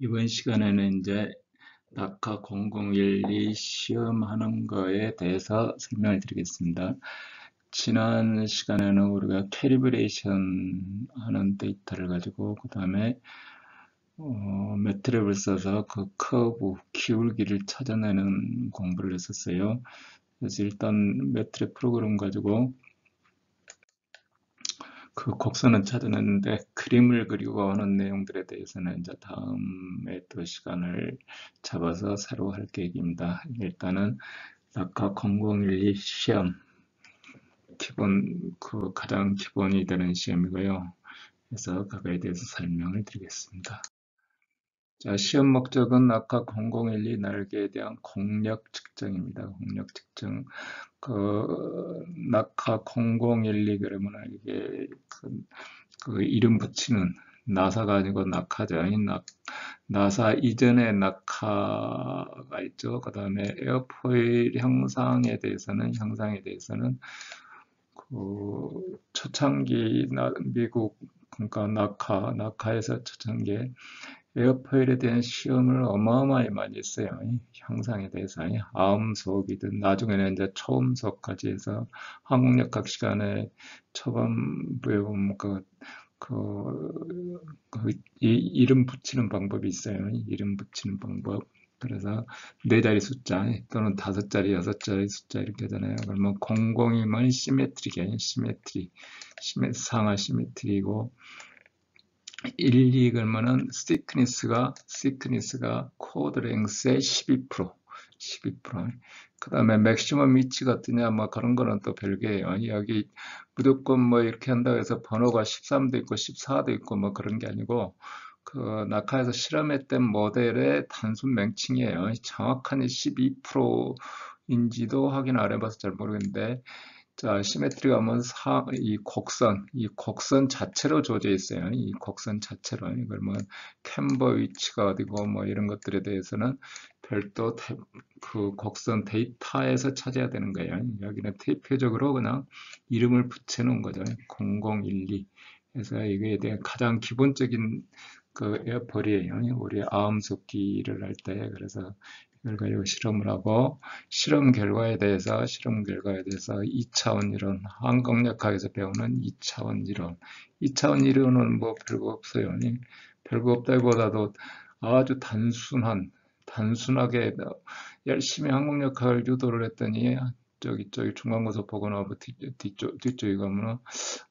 이번 시간에는 이제 낙하 0012 시험하는 거에 대해서 설명을 드리겠습니다. 지난 시간에는 우리가 캐리브레이션 하는 데이터를 가지고 그 다음에 매트랩을 써서 그 커브, 기울기를 찾아내는 공부를 했었어요. 그래서 일단 매트랩 프로그램 가지고 그 곡선은 찾아냈는데 그림을 그리고 하는 내용들에 대해서는 이제 다음에 또 시간을 잡아서 새로 할 계획입니다. 일단은 낙하 0012 시험 기본 그 가장 기본이 되는 시험이고요. 그래서 그거에 대해서 설명을 드리겠습니다. 자, 시험 목적은 낙하 0012 날개에 대한 공력 측정입니다. 공력 측정. 낙하 0012 그러면 이게 그 이름 붙이는 나사가 아니고 낙하죠. 나사 이전에 낙하가 있죠. 그 다음에 에어포일 형상에 대해서는 그 초창기 미국 그러니까 낙하에서 초창기 에어포일에 대한 시험을 어마어마하게 많이 했어요. 이 형상에 대해서 아음속이든 나중에는 이제 초음속까지 해서 항공역학 시간에 초반부에 보면 이름 붙이는 방법이 있어요. 이름 붙이는 방법. 그래서 네 자리 숫자 또는 다섯 자리, 여섯 자리 숫자 이렇게 하잖아요. 그러면 00이면 시메트릭이에요. 상하 시메트리고 1, 2 그러면은 시크니스가 코드 랭스의 12%. 그 다음에 맥시멈 위치가 어떠냐, 뭐 그런 거는 또 별개예요. 여기 무조건 뭐 이렇게 한다고 해서 번호가 13도 있고 14도 있고 뭐 그런 게 아니고 그 낙하에서 실험했던 모델의 단순 명칭이에요. 정확한 12%인지도 확인 안 해봐서 잘 모르겠는데 자, 시메트리가 하면 이 곡선 자체로 조져 있어요. 이 곡선 자체로. 이걸 뭐 캠버 위치가 어디고 뭐 이런 것들에 대해서는 별도 그 곡선 데이터에서 찾아야 되는 거예요. 여기는 대표적으로 그냥 이름을 붙여놓은 거죠. 0012. 그래서 이거에 대한 가장 기본적인 그 에어폴이에요. 우리 아음속기를 할 때. 그래서 이걸 가지고 실험을 하고 실험 결과에 대해서 2차원 이론, 항공역학에서 배우는 2차원 이론. 2차원 이론은 뭐 별거 없어요. 별거 없다기보다도 아주 단순하게 열심히 항공역학을 유도를 했더니 저기 중간고사 보고 나면 뒤쪽에 가면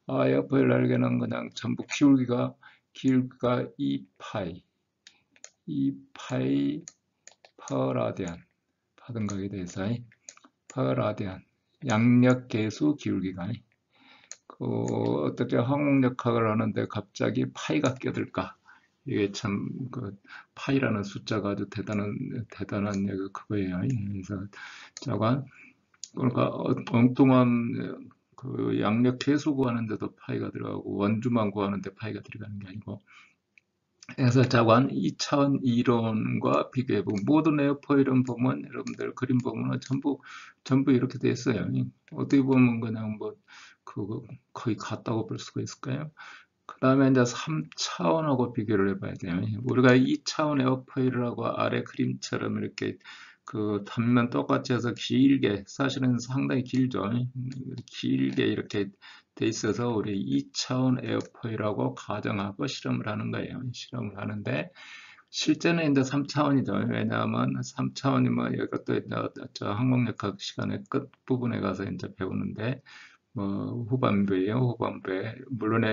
에어포일 날개는 그냥 전부 기울기가 2파이 퍼라디안 파등각에 대해서 퍼라디안 양력계수 기울기가 어떻게 항공역학을 하는데 갑자기 파이가 껴들까? 이게 참 파이라는 숫자가 아주 대단한 그거예요. 그래서 자관 그러니까 엉뚱한 그 양력 계수 구하는데도 파이가 들어가고 원주만 구하는데 파이가 들어가는 게 아니고 그래서 자관 2차원 이론과 비교해보고 모든 에어포일은 보면 여러분들 그림 보면 전부 이렇게 돼 있어요. 어떻게 보면 그냥 뭐 거의 같다고 볼 수가 있을까요? 그 다음에 이제 3차원하고 비교를 해봐야 돼요. 우리가 2차원 에어포일하고 아래 그림처럼 이렇게 그 단면 똑같이 해서 길게 사실은 상당히 길죠. 길게 이렇게 돼 있어서 우리 2차원 에어포일하고 가정하고 실험을 하는 거예요. 실험을 하는데 실제는 이제 3차원이죠. 왜냐하면 3차원이면 이것도 저 항공역학 시간의 끝 부분에 가서 이제 배우는데 뭐 후반부예요. 후반부에 물론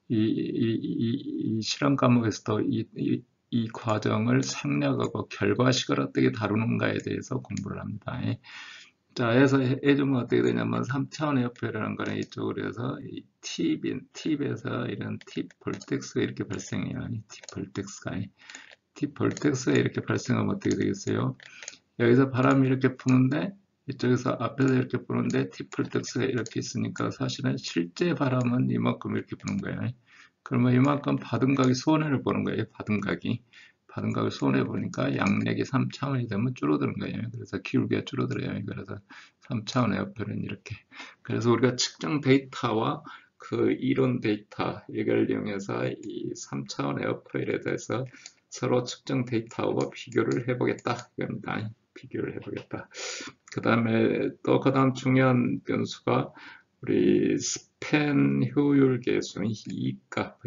이 실험 과목에서도 이 과정을 생략하고 결과식을 어떻게 다루는가에 대해서 공부를 합니다. 자, 해서 해주면 어떻게 되냐면 3차원 에어표라는 거는 이쪽으로 해서 이 팁에서 이런 팁 볼텍스가 이렇게 발생해요. 이 팁 볼텍스가 이렇게 발생하면 어떻게 되겠어요? 여기서 바람이 이렇게 부는데 이쪽에서 앞에서 이렇게 부는데 팁 볼텍스가 이렇게 있으니까 사실은 실제 바람은 이만큼 이렇게 부는 거예요. 그러면 이만큼 받은 각이 손해를 보는 거예요. 받은 각을 손해 보니까 양력이 3차원이 되면 줄어드는 거예요. 그래서 기울기가 줄어들어요. 그래서 3차원 에어표는 이렇게. 그래서 우리가 측정 데이터와 그 이론 데이터 이걸 이용해서 이 3차원 에어포일에 대해서 서로 측정 데이터하고 비교를 해보겠다. 이겁니다. 비교를 해보겠다. 그 다음에 또 그 다음 중요한 변수가 우리 스팬 효율 계수, 이값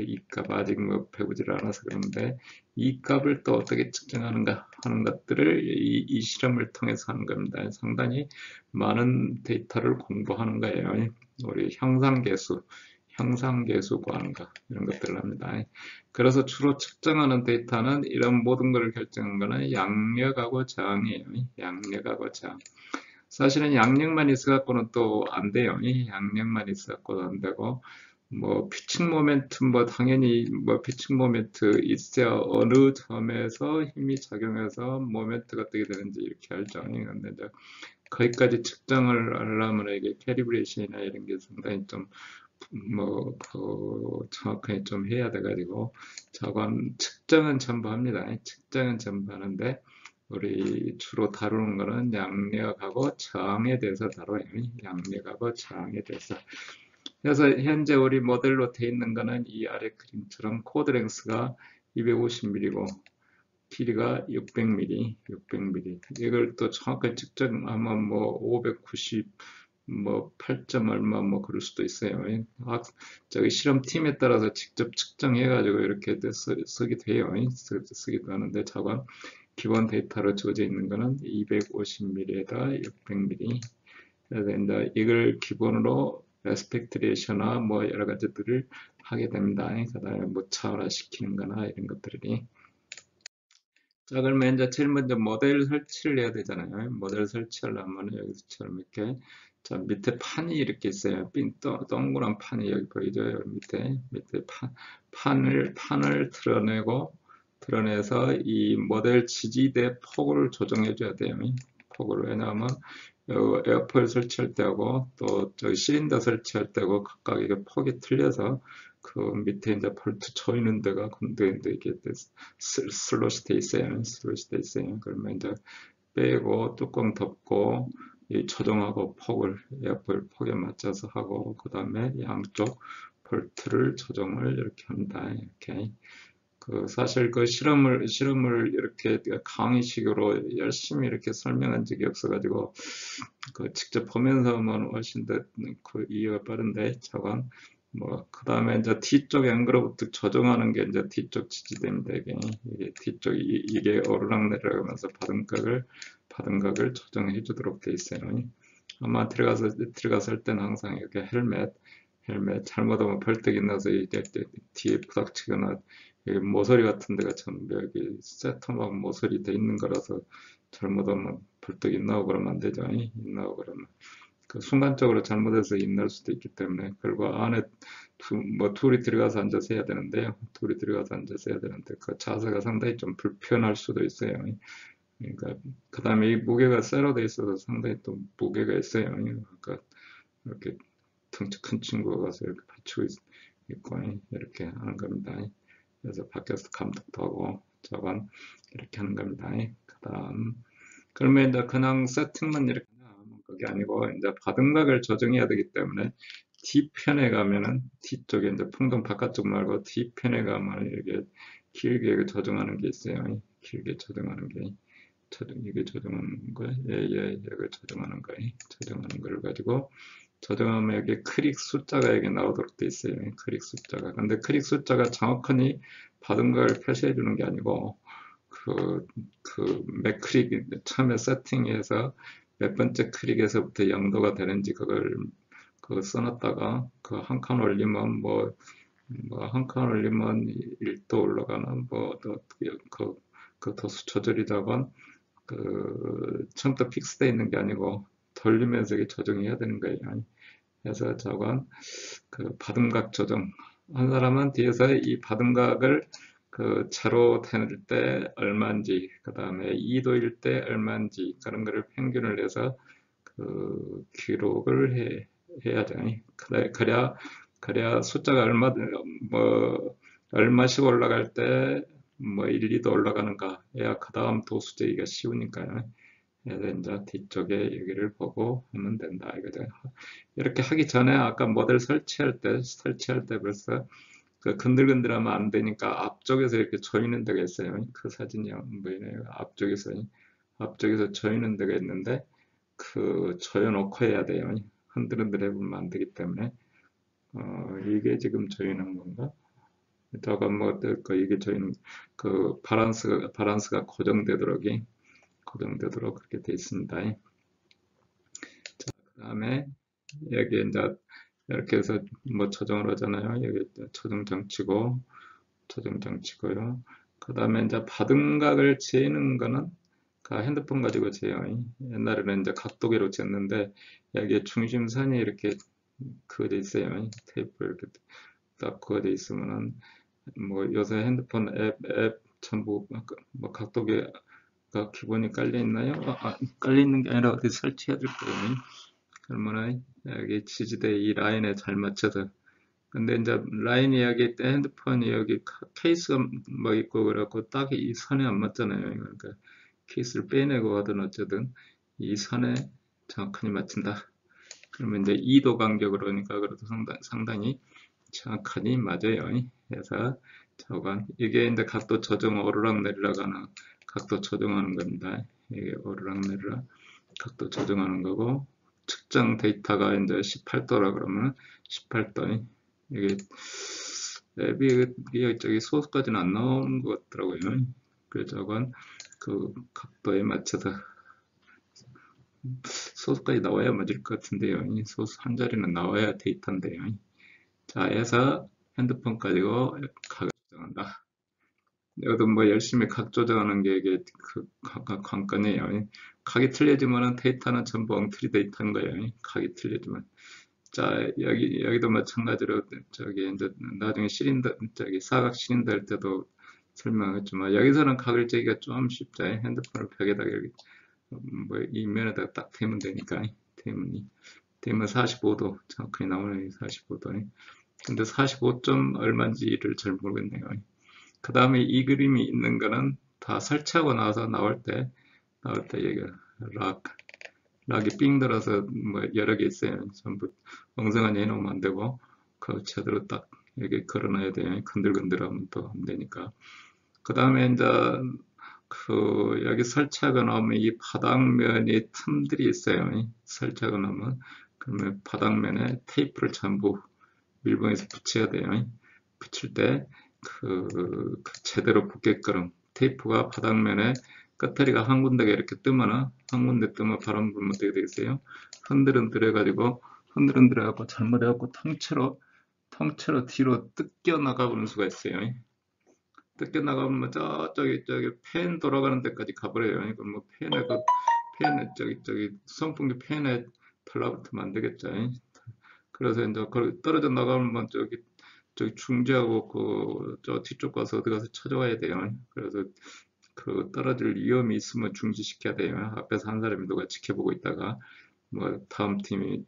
아직 뭐 배우질 않아서 그런데 이 값을 또 어떻게 측정하는가 하는 것들을 이 실험을 통해서 하는 겁니다. 상당히 많은 데이터를 공부하는 거예요. 우리 형상계수 구하는가 이런 것들을 합니다. 그래서 주로 측정하는 데이터는 이런 모든 것을 결정하는 것은 양력하고 저항이에요. 양력하고 저항. 사실은 양력만 있어갖고는 또 안 돼요. 양력만 있어갖고는 안 되고, 뭐, 피칭 모멘트, 뭐, 당연히, 뭐, 피칭 모멘트 있어야 어느 점에서 힘이 작용해서 모멘트가 어떻게 되는지 이렇게 알죠. 근데 이제 거기까지 측정을 하려면 이게 캐리브레이션이나 이런 게 상당히 좀, 뭐, 정확하게 좀 해야 돼가지고, 저건 측정은 전부 합니다. 측정은 전부 하는데, 우리 주로 다루는 거는 양력하고 저항에 대해서 다뤄요. 양력하고 저항에 대해서. 그래서 현재 우리 모델로 돼 있는 거는 이 아래 그림처럼 코드 랭스가 250mm고 길이가 600mm. 이걸 또 정확하게 측정하면 뭐 590, 뭐 8점 얼마 뭐 그럴 수도 있어요. 저기 실험팀에 따라서 직접 측정해가지고 이렇게 쓰기도 해요. 쓰기도 하는데 저건 기본 데이터로 주어져 있는 거는 250mm에다 600mm. 그래서 이제 이걸 기본으로 에스펙트 레이셔나 뭐 여러 가지들을 하게 됩니다. 그다음에 뭐 차원화 시키는 거나 이런 것들이. 자, 그러면 이제 제일 먼저 모델 설치를 해야 되잖아요. 모델 설치하려면 여기서처럼 이렇게 자, 밑에 판이 이렇게 있어요. 동그란 판이 여기 보이죠? 여기 밑에 판을 드러내서 이 모델 지지대 폭을 조정해 줘야 돼요. 폭을. 왜냐하면 에어포일 설치할 때하고 또 저기 실린더 설치할 때하고 각각 이게 폭이 틀려서 그 밑에 이제 볼트 조이는 데가 근데 이게 슬롯이 돼 있어요. 그러면 이제 빼고 뚜껑 덮고 이 조정하고 폭을 에어포일 폭에 맞춰서 하고 그 다음에 양쪽 볼트를 조정을 이렇게 합니다. 이렇게. 사실 그 실험을 이렇게 강의식으로 열심히 이렇게 설명한 적이 없어가지고, 직접 보면서만 훨씬 더 이해가 빠른데, 저건, 그 다음에 이제 뒤쪽 앵글부터 조정하는 게 이제 뒤쪽 지지대입니다. 이게 뒤쪽, 이게 오르락내리락하면서 받은 각을 조정해 주도록 돼 있어요. 아마 들어갔을 때는 항상 이렇게 헬멧, 잘못하면 벌떡이 나서 이제 뒤에 부닥치거나 모서리 같은 데가 참 여기 세터막 모서리 돼 있는 거라서 잘못하면 벌떡이 나오고 그러면 안 되죠. 나오고 그러면 순간적으로 잘못해서 날 수도 있기 때문에 그리고 안에 둘이 들어가서 앉아서 해야 되는데요. 그 자세가 상당히 좀 불편할 수도 있어요. 그러니까 그 다음에 이 무게가 쇠로 돼 있어서 상당히 또 무게가 있어요. 그러니까 이렇게 덩치 큰 친구가 가서 이렇게 받치고 있고 이렇게 하는 겁니다. 그래서 밖에서 감독도 하고 저건 이렇게 하는 겁니다. 그 다음 그러면 이제 그냥 세팅만 이렇게 하면 그게 아니고 이제 받음각을 조정해야 되기 때문에 뒤편에 가면은 뒤쪽에 이제 풍등 바깥쪽 말고 뒤편에 가면 이렇게 길게 조정하는 게 있어요. 길게 조정하는 게 이게 조정하는 거예요. 이걸 조정하는 거예요. 조정하는 걸 가지고 조정하면 여기 클릭 숫자가 여기 나오도록 돼 있어요. 클릭 숫자가. 근데 클릭 숫자가 정확하니 받은 걸 표시해 주는 게 아니고 몇 클릭 처음에 세팅해서 몇 번째 클릭에서부터 0도가 되는지 그걸 써놨다가 한 칸 올리면 한 칸 올리면 1도 올라가는 그 도수 조절이다가 처음부터 픽스되어 있는 게 아니고 돌리면서 이게 조정해야 되는 거예요. 그래서 저건 받음각 조정. 한 사람은 뒤에서 이 받음각을 차로 태울 때 얼마인지, 그 다음에 2도일 때 얼마인지 그런 거를 평균을 내서 기록을 해야죠. 그래야 숫자가 얼마씩 올라갈 때 1, 2도 올라가는가 해야 그 다음 도수 재기가 쉬우니까요. 그래서 이제 뒤쪽에 여기를 보고 하면 된다 이거죠. 이렇게 하기 전에 아까 모델 설치할 때 벌써 그 건들건들하면 안 되니까 앞쪽에서 이렇게 조이는 데가 있어요. 그 사진이 안 보이네요. 앞쪽에서 조이는 데가 있는데 그 조여놓고 해야 돼요. 흔들흔들 해보면 안 되기 때문에 이게 지금 조이는 건가? 저건 뭐 이게 저희는 그 바란스가 고정되도록 그렇게 돼 있습니다. 그다음에 여기 이제 이렇게 해서 뭐 조정을 하잖아요. 여기 조정 장치고요. 그다음에 이제 바등각을 재는 거는 그 핸드폰 가지고 재요. 옛날에는 이제 각도기로 쟀는데 여기에 중심선이 이렇게 그어져 있어요. 테이프 이렇게 딱 그어져 있으면은 뭐 요새 핸드폰 앱 전부 뭐 각도기가 기본이 깔려 있나요? 깔려 있는 게 아니라 어디 설치해야 될 거예요. 그러면은 여기 지지대 이 라인에 잘 맞춰서 근데 이제 라인이 여기 핸드폰이 여기 케이스가 뭐 있고 그래갖고 딱 이 선에 안 맞잖아요. 그러니까 케이스를 빼내고 하든 어쩌든 이 선에 정확하게 맞춘다. 그러면 이제 2도 간격으로 하니까 그래도 상당히 정확하게 맞아요. 그래서 저건 이게 이제 각도 조정 오르락내리락 하는 각도 조정하는 겁니다. 이게 오르락내리락 각도 조정하는 거고 측정 데이터가 이제 18도라 그러면 18도 이게 앱이 저기 소스까지는 안 나오는 것 같더라고요. 그래서 저건 그 각도에 맞춰서 소스까지 나와야 맞을 것 같은데요. 이 소스 한 자리는 나와야 데이터인데요. 자, 해서 핸드폰 가지고 각을 조정한다. 이것도 뭐 열심히 각 조정하는 게 이게 각각 관건이에요. 각이 틀려지면은 데이터는 전부 엉터리 데이터인 거예요. 각이 틀려지면. 자, 여기도 마찬가지로 저기 이제 나중에 사각 시린더 할 때도 설명했지만 여기서는 각을 재기가 좀 쉽죠. 핸드폰을 벽에다가 여기 뭐 이면에다가 딱 대면 되니까 대면 45도 정확하게 나오는 45도. 근데 45점 얼마인지를 잘 모르겠네요. 그 다음에 이 그림이 있는 거는 다 설치하고 나서 나올 때 여기 락이 삥 들어서 뭐 여러 개 있어요. 전부 엉성하게 해놓으면 안 되고 그 제대로 딱 여기 걸어놔야 돼요. 건들건들하면 또 안 되니까. 그 다음에 이제 그 여기 설치하고 나오면 이 바닥면이 틈들이 있어요. 설치하고 나면 그러면 바닥면에 테이프를 전부 밀봉해서 붙여야 돼요. 붙일 때 그 제대로 붙게끔 테이프가 바닥면에 끝다리가 한 군데가 이렇게 뜨면은 한 군데 뜨면 바람 불면 어떻게 되겠어요? 흔들흔들 해가지고 잘못해갖고 통째로 뒤로 뜯겨 나가버릴 수가 있어요. 뜯겨 나가면 저기 팬 돌아가는 데까지 가버려요. 이거 뭐 팬에 선풍기 팬에 달라붙으면 안 되겠죠. 그래서 이제 떨어져 나가면 저기 중지하고 저 뒤쪽 가서 어디 가서 찾아와야 돼요. 그래서 그 떨어질 위험이 있으면 중지시켜야 돼요. 앞에서 한 사람이 누가 지켜보고 있다가 뭐 다음 팀이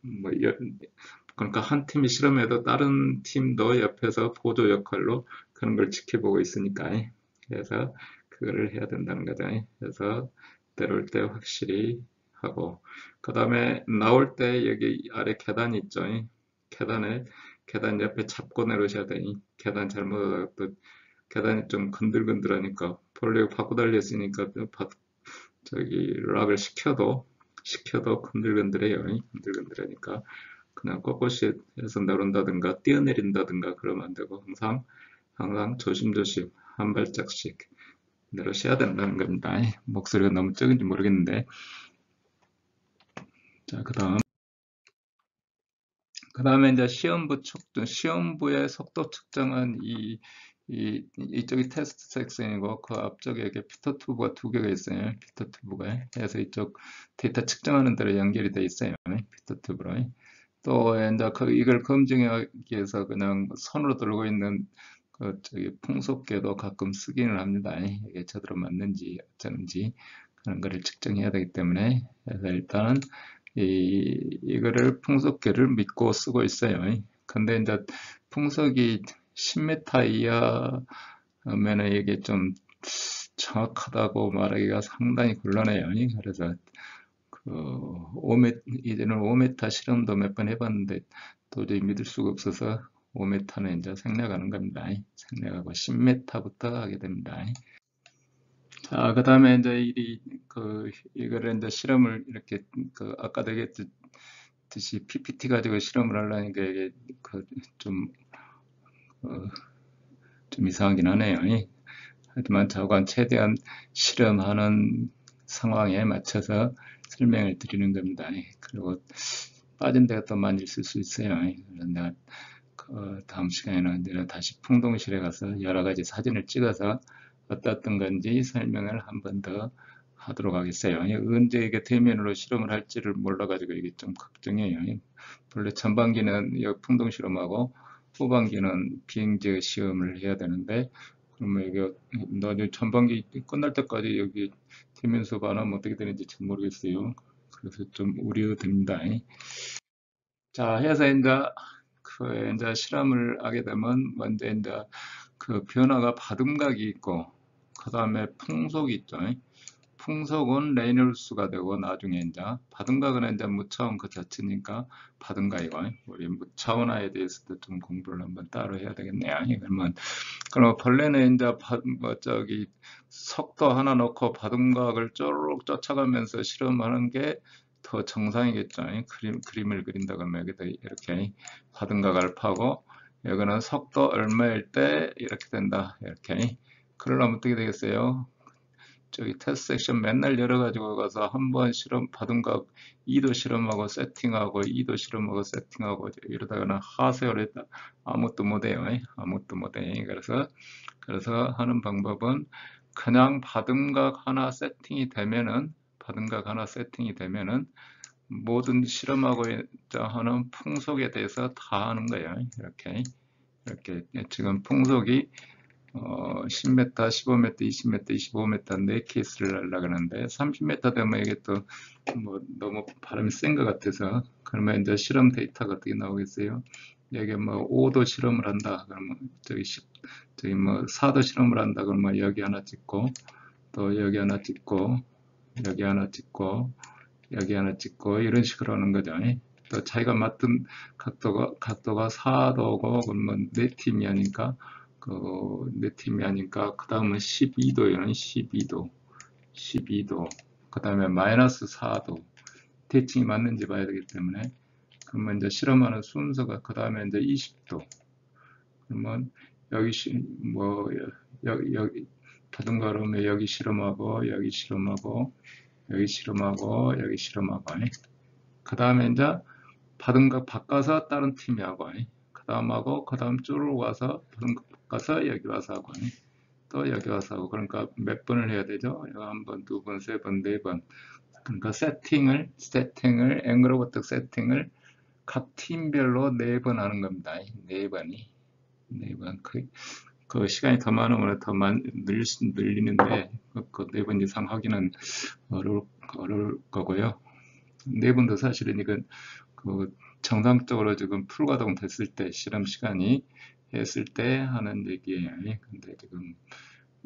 그러니까 한 팀이 실험해도 다른 팀도 옆에서 보조 역할로 그런 걸 지켜보고 있으니까 그래서 그거를 해야 된다는 거죠. 그래서 내려올 때 확실히 하고 그 다음에 나올 때 여기 아래 계단이 있죠. 계단 옆에 잡고 내려오셔야 돼. 계단 잘못하다가 또 계단이 좀 건들건들하니까 본래 바꾸 달렸으니까 저기 락을 시켜도 건들건들해요. 건들건들하니까 그냥 꼿꼿이 해서 내려온다든가 뛰어내린다든가 그러면 안 되고 항상 조심조심 한 발짝씩 내려셔야 된다는 겁니다. 목소리가 너무 적은지 모르겠는데 자 그 다음에 이제 시험부의 속도 측정은 이쪽이 테스트 섹션이고 그 앞쪽에 이렇게 피터 튜브가 두 개가 있어요. 피터 튜브가 그래서 이쪽 데이터 측정하는 대로 연결이 돼 있어요. 피터 튜브로. 또 이제 이걸 검증하기 위해서 그냥 손으로 들고 있는 저기 풍속계도 가끔 쓰기는 합니다. 이게 제대로 맞는지 어쩌는지 그런 거를 측정해야 되기 때문에 그래서 일단은 이거를 풍속계를 믿고 쓰고 있어요. 근데 이제 풍속이 10m 이하면은 이게 좀 정확하다고 말하기가 상당히 곤란해요. 그래서 이제는 5m 실험도 몇 번 해봤는데 도저히 믿을 수가 없어서 5m는 이제 생략하는 겁니다. 생략하고 10m부터 하게 됩니다. 자, 그 다음에 이제 이거를 이제 실험을 이렇게, 아까도 얘기했듯이 PPT 가지고 실험을 하려니까 이게, 좀, 어, 좀 이상하긴 하네요. 하지만 저건 최대한 실험하는 상황에 맞춰서 설명을 드리는 겁니다. 그리고 빠진 데가 또 많이 있을 수 있어요. 그런데 다음 시간에는 이제 다시 풍동실에 가서 여러 가지 사진을 찍어서 어떻던 건지 설명을 한 번 더 하도록 하겠어요. 언제 이게 대면으로 실험을 할지를 몰라가지고 이게 좀 걱정이에요. 원래 전반기는 풍동 실험하고 후반기는 비행제 시험을 해야 되는데, 그러면 이게 나중에 전반기 끝날 때까지 여기 대면 수업 안 하면 어떻게 되는지 잘 모르겠어요. 그래서 좀 우려됩니다. 자, 해서 이제 실험을 하게 되면 먼저 이제 그 변화가 바둠각이 있고, 그 다음에 풍속이 있죠. 풍속은 레이놀스가 되고, 나중에 이제 바둠각은 이제 무차원 그 자체니까 바둠각이고, 우리 무차원화에 대해서도 좀 공부를 한번 따로 해야 되겠네요. 그럼 본래는 이제 석도 하나 넣고 바둠각을 쪼르륵 쫓아가면서 실험하는 게 더 정상이겠죠. 그림을 그린다 그러면 여기다 이렇게 바둠각 알파고, 여기는 석도 얼마일 때 이렇게 된다. 이렇게. 그러려면 어떻게 되겠어요? 저기 테스트 섹션 맨날 열어가지고 가서 한번 바둠각 2도 실험하고 세팅하고 2도 실험하고 세팅하고 이러다가는 하세요를 아무것도 못해요. 아무것도 못해. 그래서 하는 방법은 그냥 바둠각 하나 세팅이 되면은 모든 실험하고 하는 풍속에 대해서 다 하는 거예요. 이렇게 지금 풍속이 10m, 15m, 20m, 25m 네 케이스를 하려고 하는데 30m 되면 이게 또 뭐 너무 바람이 센 것 같아서, 그러면 이제 실험 데이터가 어떻게 나오겠어요? 여기 뭐 5도 실험을 한다 그러면 저기 뭐 4도 실험을 한다 그러면 여기 하나 찍고, 또 여기 하나 찍고, 여기 하나 찍고, 여기 하나 찍고, 이런 식으로 하는 거죠. 또 자기가 맡은 각도가 4도고, 그러면 네 팀이 하니까 그 다음은 12도예요. 12도. 그 다음에 마이너스 4도. 대칭이 맞는지 봐야 되기 때문에, 그러면 이제 실험하는 순서가, 그 다음에 이제 20도. 그러면 여기 여기 다든가 그러면 여기 실험하고, 여기 실험하고, 여기 실험하고, 여기 실험하고. 그 다음에 이제 바든각 바꿔서 다른 팀이 하고, 그 다음 하고, 그 다음 쭉 와서 바든각 바꿔서 여기 와서 하고, 또 여기 와서 하고. 그러니까 몇 번을 해야 되죠? 한 번, 두 번, 세 번, 네 번. 그러니까 앵그로버터 세팅을 각 팀별로 4번 하는 겁니다. 4번이. 4번. 그 시간이 더 많으면 더 늘리는데, 그 4번 이상 하기는 어려울 거고요. 4번도 사실은 이건 정상적으로 지금 풀가동 됐을 때, 실험 시간이 했을 때 하는 얘기예요. 근데 지금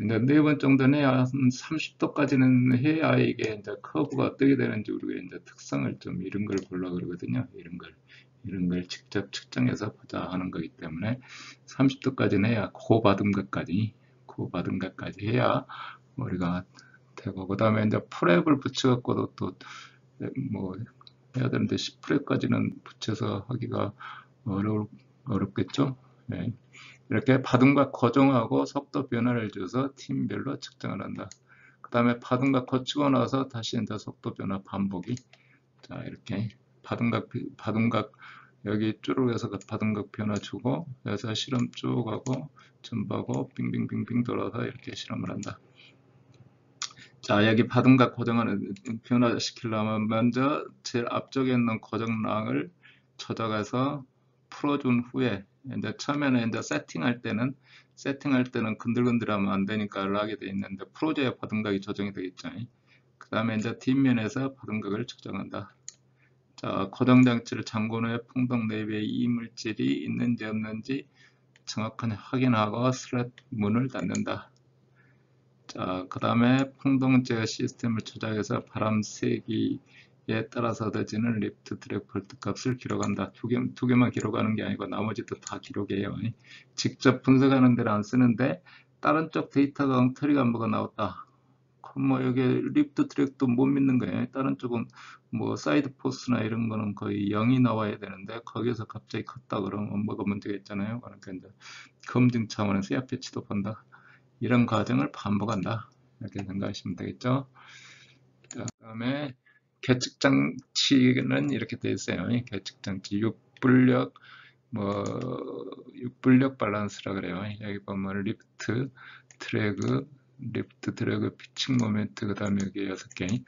이제 4번 정도는 해야, 한 30도까지는 해야 이게 이제 커브가 어떻게 되는지 우리가 이제 특성을 좀 이런 걸 보려고 그러거든요. 이런 걸 직접 측정해서 보자 하는 거기 때문에 30도까지는 해야, 고바둠각까지 해야 우리가 되고, 그 다음에 이제 프랩을 붙여갖고도 또 뭐 해야 되는데 10프랩까지는 붙여서 하기가 어렵겠죠. 네. 이렇게 바둠각 고정하고 속도 변화를 줘서 팀별로 측정을 한다. 그 다음에 바둠각 거치고 나서 다시 이제 속도 변화 반복이. 자, 이렇게 바둠각 여기 쭈르륵 해서 바둠각 변화 주고, 여기서 실험 쭉 하고 전부하고 빙빙빙빙 돌아서 이렇게 실험을 한다. 자, 여기 바둠각 고정하는 변화시키려면 먼저 제일 앞쪽에 있는 고정랑을 찾아가서 풀어준 후에, 이제 처음에는 이제 세팅할 때는 근들근들하면 안 되니까 락이 돼 있는데, 풀어줘야 바둠각이 조정이 되겠죠. 그 다음에 이제 뒷면에서 바둠각을 측정한다. 자, 고정장치를 잠근 후에 풍동 내부에 이물질이 있는지 없는지 정확하게 확인하고 슬롯 문을 닫는다. 자, 그 다음에 풍동 제어 시스템을 조작해서 바람 세기 에 따라서 얻어지는 리프트 드래그 볼트 값을 기록한다. 두 개만 기록하는 게 아니고 나머지도 다 기록해요. 직접 분석하는 데는 안 쓰는데 다른 쪽 데이터가 엉터리가 뭐가 나왔다. 그럼 뭐 여기 리프트 드래그도 못 믿는 거예요. 다른 쪽은 뭐 사이드 포스나 이런 거는 거의 0이 나와야 되는데 거기서 갑자기 컸다 그러면 뭐가 문제가 있잖아요. 그러니까 이제 검증 차원에서 야 패치도 본다. 이런 과정을 반복한다. 이렇게 생각하시면 되겠죠. 자, 그다음에 계측 장치는 이렇게 되어 있어요. 계측 장치 6분력 뭐 6분력 밸런스라 그래요. 여기 보면 리프트 드래그 피칭 모멘트 그다음에 여기 6개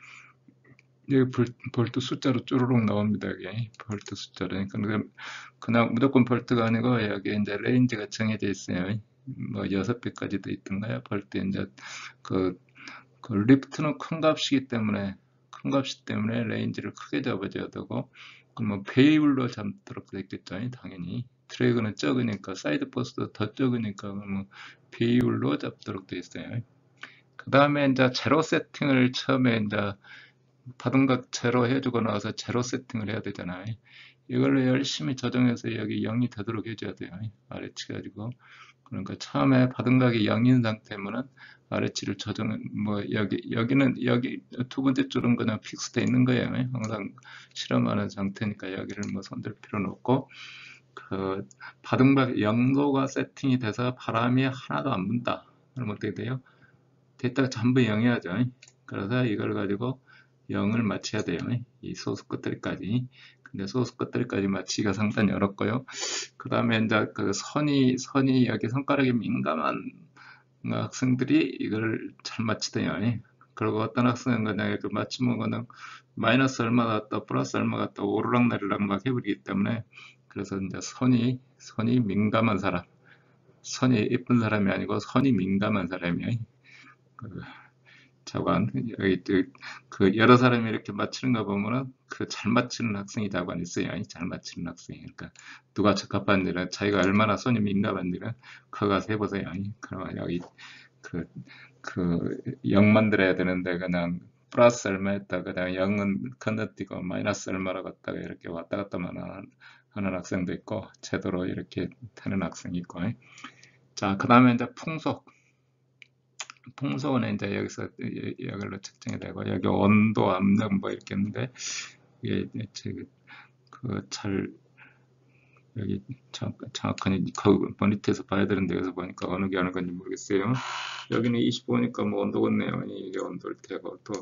여기 볼트 숫자로 쭈루룩 나옵니다. 여기 볼트 숫자로. 그냥 무조건 볼트가 아니고 여기 이제 레인지가 정해져 있어요. 뭐 6배까지도 있던가요? 볼트 이제 그 리프트는 큰 값이기 때문에 큰 값이기 때문에 레인지를 크게 잡아줘야 되고 그러면 배율로 잡도록 되어 있겠죠. 당연히 드래그는 적으니까 사이드 포스도 더 적으니까 그러면 배율로 잡도록 되어 있어요. 그 다음에 이제 제로 세팅을 처음에 이제 파동각 제로 해주고 나서 제로 세팅을 해야 되잖아요. 이걸로 열심히 조정해서 여기 0이 되도록 해줘야 돼요. 아래치 가지고. 그러니까 처음에 파동각이 0인 상태면은 아래치를 조정, 뭐, 여기 두 번째 줄은 그냥 픽스돼 있는 거예요. 항상 실험하는 상태니까 여기를 뭐 손댈 필요는 없고, 그, 파동각 0도가 세팅이 돼서 바람이 하나도 안 분다. 그럼 어떻게 돼요? 데이터가 전부 0이야죠. 그래서 이걸 가지고 0을 맞춰야 돼요. 이 소수 끝들까지. 근데 소수 끝들까지 맞추기가 상당히 어렵고요. 그 다음에 이제 그 선이 여기 손가락이 민감한 학생들이 이걸 잘 맞추대요. 그리고 어떤 학생은 그냥 그 맞추면 그냥 마이너스 얼마 같다, 플러스 얼마 같다, 오르락내리락 막 해버리기 때문에 그래서 이제 선이 민감한 사람, 선이 예쁜 사람이 아니고 선이 민감한 사람이에요. 그 자관 여기 그 여러 사람이 이렇게 맞추는 거 보면은 그 잘 맞추는 학생이 자관 있어요. 잘 맞추는 학생. 그러니까 누가 적합한지는 자기가 얼마나 손이 민감한지는 그거 가서 해보세요. 그러면 여기 그0 만들어야 되는데 그냥 플러스 얼마 했다 그냥 0은 건너뛰고 마이너스 얼마라고 갔다가 이렇게 왔다 갔다만 하는 학생도 있고 제대로 이렇게 되는 학생이 있고 자 그 다음에 이제 풍속은 이제 여기서 이걸로 측정이 되고 여기 온도, 압력 뭐 이렇게 있는데 이게 그잘 여기 정확하게 그 모니터에서 봐야 되는데 여기서 보니까 어느 게 어느 건지 모르겠어요. 여기는 25니까 뭐 온도겠네요. 이게 온도일 테고 또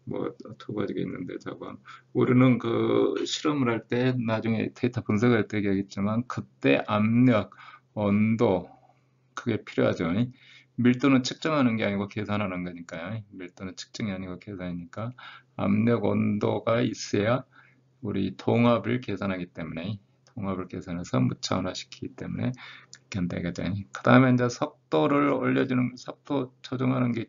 뭐 두 가지가 있는데 저거 우리는 그 실험을 할 때 나중에 데이터 분석할 때 얘기했지만 그때 압력, 온도 그게 필요하죠. 밀도는 측정하는 게 아니고 계산하는 거니까요. 밀도는 측정이 아니고 계산이니까 압력, 온도가 있어야 우리 동압을 계산하기 때문에 동압을 계산해서 무차원화시키기 때문에 그렇게 한다 이거죠. 그 다음에 이제 속도를 올려주는 속도 조정하는 게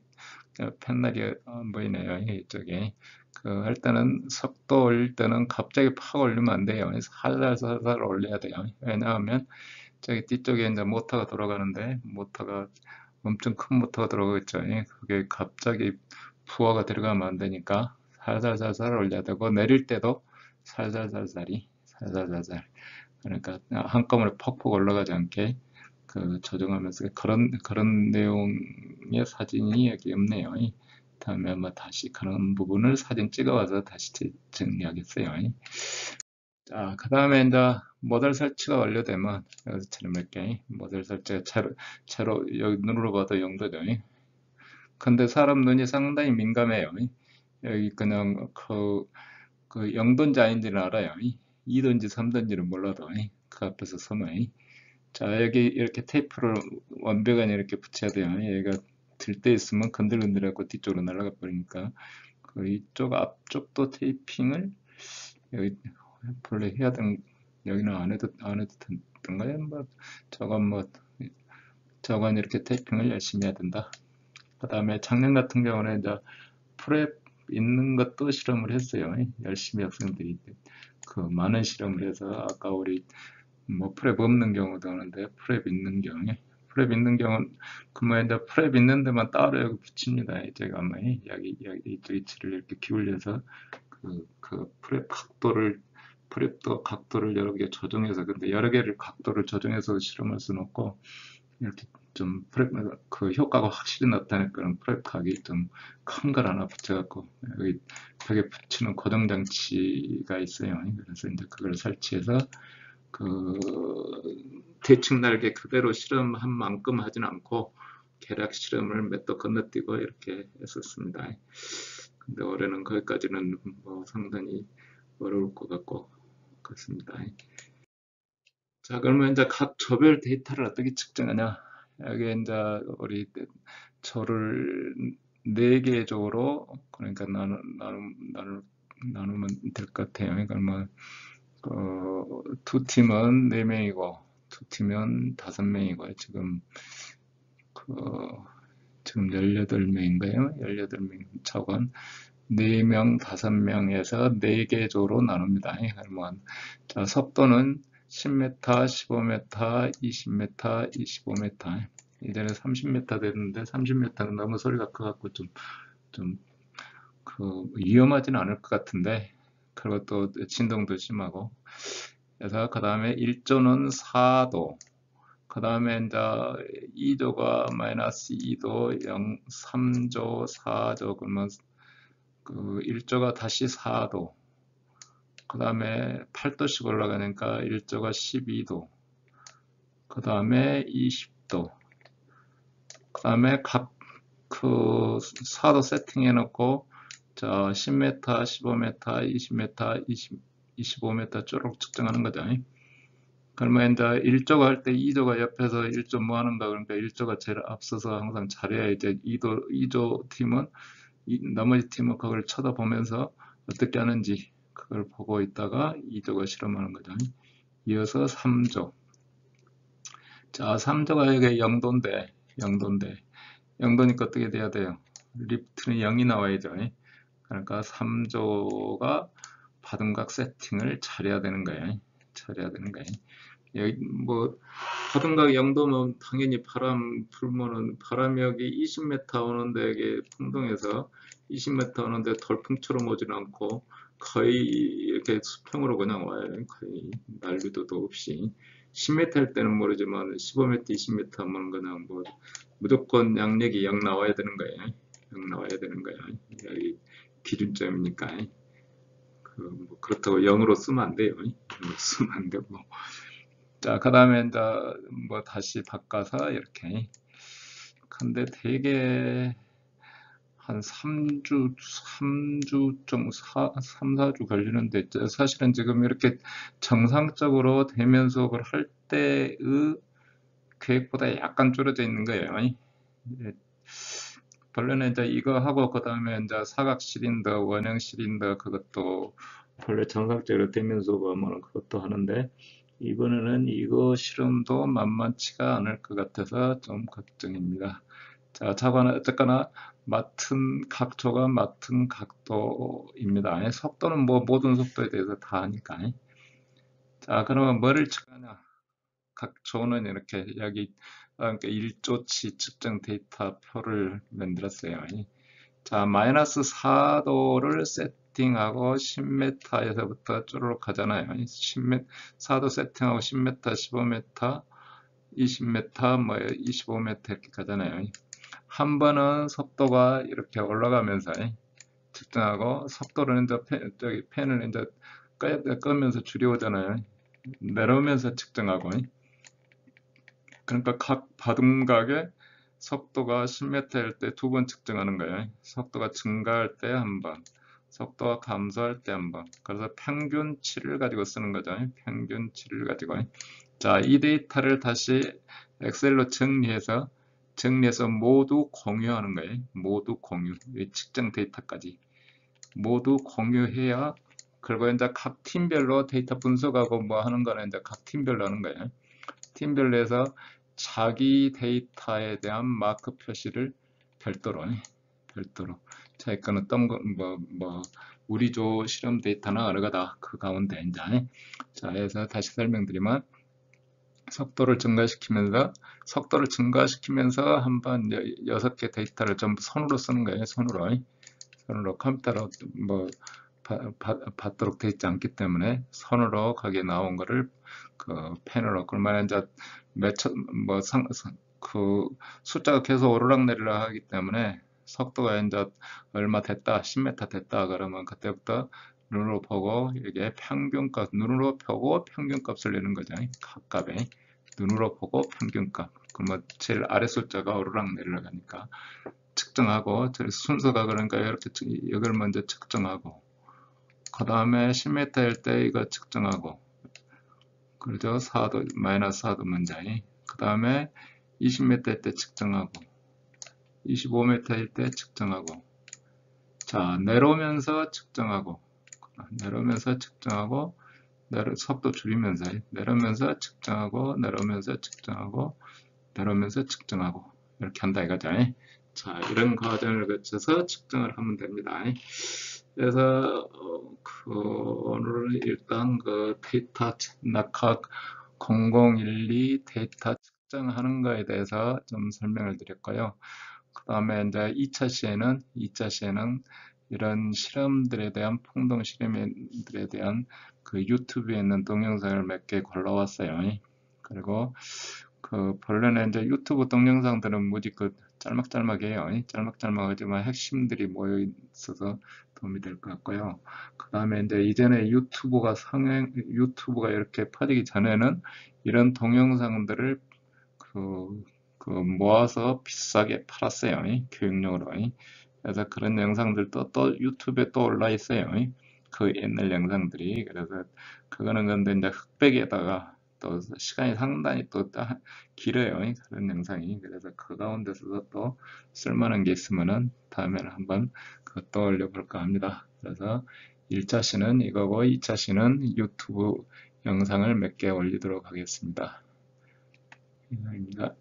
펜날이 보이네요. 이쪽에 그 할 때는 속도 올릴 때는 갑자기 팍 올리면 안 돼요. 살살 올려야 돼요. 왜냐하면 저기 뒤쪽에 이제 모터가 돌아가는데 모터가 엄청 큰 모터가 들어가겠죠. 그게 갑자기 부하가 들어가면 안 되니까 살살살살 올려야 되고 내릴 때도 살살살살이 살살살살 그러니까 한꺼번에 퍽퍽 올라가지 않게 그 조정하면서 그런 내용의 사진이 여기 없네요. 다음에 아마 다시 그런 부분을 사진 찍어와서 다시 정리하겠어요. 자, 그 다음에 이제 모델 설치가 완료되면 여기서처럼 이렇게 모델 설치가 채로 여기 눈으로 봐도 영도죠. 근데 사람 눈이 상당히 민감해요. 여기 그냥 그 0도인지 아닌지는 알아요. 2도인지 3도인지는 몰라도 그 앞에서 서면 자 여기 이렇게 테이프를 완벽하게 이렇게 붙여야 돼요. 얘가 들 때 있으면 건들건들하고 뒤쪽으로 날아가 버리니까 그 이쪽 앞쪽도 테이핑을 여기 본래 해야 되는 여기는 안 해도 된가요? 뭐 저건 이렇게 테이핑을 열심히 해야 된다. 그 다음에 작년 같은 경우는 이제 프랩 있는 것도 실험을 했어요. 열심히 학생들이 그 많은 실험을 해서 아까 우리 뭐 프랩 없는 경우도 하는데 프랩 있는 경우에 프랩 있는 경우는 그러면 이제 프랩 있는 데만 따로 여기 붙입니다. 제가 아마 여기 이쪽 위치를 이렇게 기울여서 그 프랩도 각도를 여러 개 조정해서, 근데 여러 개를 각도를 조정해서 실험할 수는 없고, 이렇게 좀 프랩, 그 효과가 확실히 나타날 그런 프랩 각이 좀 큰 걸 하나 붙여갖고, 여기 벽에 붙이는 고정 장치가 있어요. 그래서 이제 그걸 설치해서, 그, 대칭 날개 그대로 실험한 만큼 하진 않고, 계략 실험을 몇 도 건너뛰고 이렇게 했었습니다. 근데 올해는 거기까지는 뭐 상당히 어려울 것 같고 그렇습니다. 자, 그러면 이제 각 조별 데이터를 어떻게 측정하냐? 여기 이제 우리 조를 4개 조로 그러니까 나누면 될 것 같아요. 그러니까 뭐, 두 팀은 4명이고, 두 팀은 5명이고, 지금 18명인가요? 18명 차관 4명, 5명에서 4개 조로 나눕니다. 그러면 자, 속도는 10m, 15m, 20m, 25m. 이전에 30m 됐는데 30m는 너무 소리가 커갖고 좀 위험하진 않을 것 같은데, 그리고 또 진동도 심하고. 그래서 그 다음에 1조는 4도. 그 다음에 이제 2조가 마이너스 2도, 3조, 4조, 그러면 그 1조가 다시 4도. 그 다음에 8도씩 올라가니까 1조가 12도. 그 다음에 20도. 그 다음에 그 4도 세팅해 놓고, 자, 10m, 15m, 20m, 25m 쪼록 측정하는 거죠. 그러면 이제 1조가 할 때 2조가 옆에서 1조 뭐 하는가, 그러니까 1조가 제일 앞서서 항상 잘해야 이제 2조 팀은, 나머지 팀은 그걸 쳐다보면서 어떻게 하는지 그걸 보고 있다가 2조가 실험하는 거죠. 이어서 3조. 자, 3조가 여기 0도인데 0도니까 어떻게 돼야 돼요? 리프트는 0이 나와야죠. 그러니까 3조가 바둑각 세팅을 잘해야 되는 거예요. 여기 뭐 바둑각 0도면 당연히 바람 불면은 바람이 여기 20m 오는데 이게 풍동에서 20m 오는데 돌풍처럼 오진 않고 거의 이렇게 수평으로 그냥 와요. 거의 난리도도 없이. 10m 할 때는 모르지만 15m, 20m 하면 그냥 뭐 무조건 양력이 0 나와야 되는 거예요. 0 나와야 되는 거예요. 여기 기준점이니까. 뭐 그렇다고 0으로 쓰면 안 돼요. 0으로 쓰면 안 되고. 자, 그 다음에 이제 뭐 다시 바꿔서 이렇게. 근데 되게 한 3주, 4주 걸리는데, 사실은 지금 이렇게 정상적으로 대면 수업을 할 때의 계획보다 약간 줄어져 있는 거예요. 본래는 이제 이거 하고 그 다음에 이제 사각 실린더, 원형 실린더 그것도 본래 정상적으로 대면 수업하면 그것도 하는데, 이번에는 이거 실험도 만만치가 않을 것 같아서 좀 걱정입니다. 자, 어쨌거나 각 조가 맡은 각도입니다. 속도는 뭐 모든 속도에 대해서 다 하니까. 자, 그러면 뭐를 측하냐? 각 조는 이렇게 여기 그러니까 1조치 측정 데이터 표를 만들었어요. 자, 마이너스 4도를 세팅하고 10m에서부터 쪼르륵 가잖아요. 4도 세팅하고 10m, 15m, 20m, 뭐 25m 이렇게 가잖아요. 한 번은 속도가 이렇게 올라가면서 측정하고, 속도를 이제 펜을 이제 끄면서 줄여오잖아요. 내려오면서 측정하고. 그러니까 각 바둑각의 속도가 10m일 때 2번 측정하는 거예요. 속도가 증가할 때 한 번, 속도가 감소할 때 한 번. 그래서 평균치를 가지고 쓰는 거죠. 평균치를 가지고. 자, 이 데이터를 다시 엑셀로 정리해서 모두 공유하는 거예요. 모두 공유. 이 측정 데이터까지 모두 공유해야, 그리고 이제 각 팀별로 데이터 분석하고 뭐 하는 거는 이제 각 팀별로 하는 거예요. 팀별로 해서 자기 데이터에 대한 마크 표시를 별도로. 자, 이건 어떤 거, 우리 조 실험 데이터는 어느 거다. 그 가운데 이제. 자, 해서 다시 설명드리면, 속도를 증가시키면서 한번 6개 데이터를 전부 손으로 쓰는 거예요. 손으로 컴퓨터로 뭐 받도록 되어 있지 않기 때문에 손으로 거기에 나온 거를 그 펜으로 그러면 이제 그 숫자가 계속 오르락내리락 하기 때문에 속도가 이제 얼마 됐다, 10m 됐다 그러면 그때부터 눈으로 보고 이게 평균값, 눈으로 보고 평균값을 내는 거죠. 각값에 눈으로 보고 평균값. 그러면 제일 아래 숫자가 오르락내리락 하니까 측정하고 순서가 그러니까 이렇게 이걸 먼저 측정하고 그 다음에 10m일 때 이거 측정하고 그러죠. 4도 마이너스 4도 먼저 그 다음에 20m일 때 측정하고 25m일 때 측정하고 자 내려오면서 측정하고 속도 줄이면서 내려오면서 측정하고 내려오면서 측정하고 내려오면서 측정하고 이렇게 한다 이거죠. 자 이런 과정을 거쳐서 측정을 하면 됩니다. 그래서 오늘은 일단 그 데이터 낙하 0012 데이터 측정하는 거에 대해서 좀 설명을 드렸고요. 그 다음에 이제 2차 시에는 이런 실험들에 대한 풍동 실험들에 대한 그 유튜브에 있는 동영상을 몇 개 골라왔어요. 그리고 그 본래는 이제 유튜브 동영상들은 무지 그 짤막짤막해요. 짤막짤막하지만 핵심들이 모여 있어서 도움이 될 것 같고요. 그 다음에 이제 이전에 유튜브가 이렇게 퍼지기 전에는 이런 동영상들을 그 모아서 비싸게 팔았어요. 교육용으로. 그래서 그런 영상들도 또 유튜브에 또 올라 있어요. 그 옛날 영상들이. 그래서 그거는 근데 이제 흑백에다가 또 시간이 상당히 또 길어요. 그런 영상이. 그래서 그 가운데서도 또 쓸만한 게 있으면은 다음에는 한번 그것도 올려볼까 합니다. 그래서 1차 시는 이거고 2차 시는 유튜브 영상을 몇 개 올리도록 하겠습니다. 이상입니다.